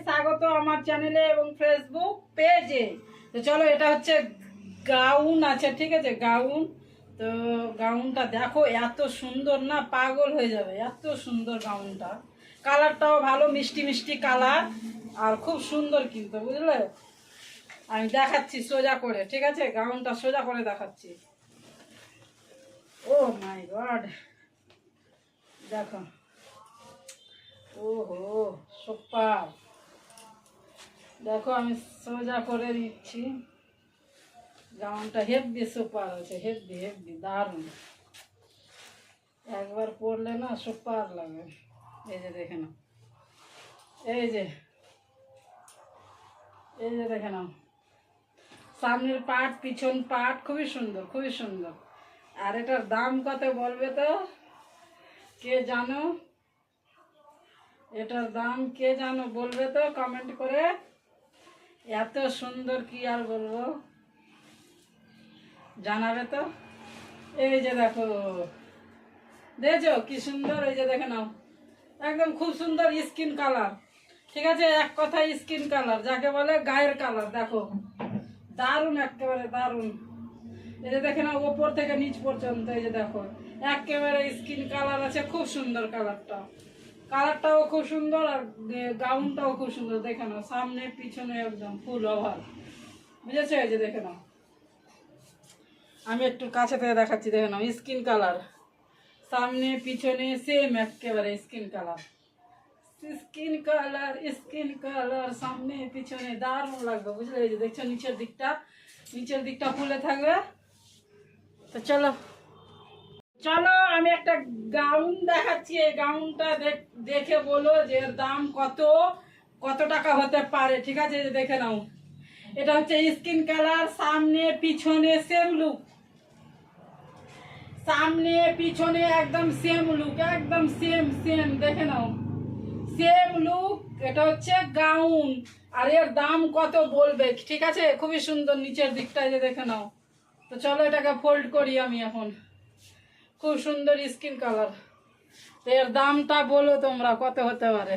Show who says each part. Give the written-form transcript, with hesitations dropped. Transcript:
Speaker 1: স্বাগত আমার চ্যানেলে এবং ফেসবুক পেজে। তো চলো, এটা হচ্ছে গাউন আছে, ঠিক আছে, গাউন। তো গাউনটা দেখো, এত সুন্দর না, পাগল হয়ে যাবে, এত সুন্দর গাউনটা। কালারটাও ভালো, মিষ্টি মিষ্টি কালার, আর খুব সুন্দর কিন্তু, বুঝলে। আমি দেখাচ্ছি সোজা করে, ঠিক আছে, গাউনটা সোজা করে দেখাচ্ছি। ও মাই গড, দেখো, ওহো সুপার। দেখো আমি সোজা করে দিচ্ছি। গাউনটা হেভি সুপার আছে, হেভি হেভি দারুণ। একবার পরলে না সুপার লাগে। এই যে দেখে নাও, এই যে এই যে দেখে নাও, সামনের পাট পিছন পাট খুবই সুন্দর, খুবই সুন্দর। আর এটার দাম কত বলবে তো? কে জানো? এটার দাম কে জানো বলবে তো কমেন্ট করে। এত সুন্দর, কি আর বলবো, জানাবে তো। এই যে দেখো, দেখছো কি সুন্দর, এই যে দেখে নাও, একদম খুব সুন্দর স্কিন কালার, ঠিক আছে, এক কথায় স্কিন কালার যাকে বলে, গায়ের কালার। দেখো দারুণ, একেবারে দারুণ। এই যে দেখে নাও, ওপর থেকে নিচ পর্যন্ত, এই যে দেখো, একেবারে স্কিন কালার আছে, খুব সুন্দর কালারটা। কালারটাও খুব সুন্দর, আর গাউনটাও খুব সুন্দর। দেখে নাও, সামনে পিছনে একদম ফুল ওভার, বুঝেছো? এই যে দেখে নাও, আমি একটু কাছে থেকে দেখাচ্ছি, দেখে নাও, স্কিন কালার, সামনে পিছনে সেম একেবারে skin colour, skin colour, skin colour, সামনে পিছনে দারুণ লাগবে, বুঝলে। এই যে দেখছো, নিচের দিকটা, নিচের দিকটা ফুলে থাকবে। তো চলো চলো, আমি একটা গাউন দেখাচ্ছি। এই গাউনটা দেখে বলো যে এর দাম কত, কত টাকা হতে পারে, ঠিক আছে। এই যে দেখে নাও, এটা হচ্ছে স্কিন কালার, সামনে পিছনে সেম লুক, সামনে পিছনে একদম সেম লুক, একদম সেম সেম, দেখে নাও, সেম লুক। এটা হচ্ছে গাউন, আর এর দাম কত বলবে, ঠিক আছে। খুবই সুন্দর নিচের দিকটা, যে দেখে নাও। তো চলো এটাকে ফোল্ড করি আমি এখন। খুব সুন্দর স্কিন কালার। তো এর দামটা বলো তোমরা কত হতে পারে।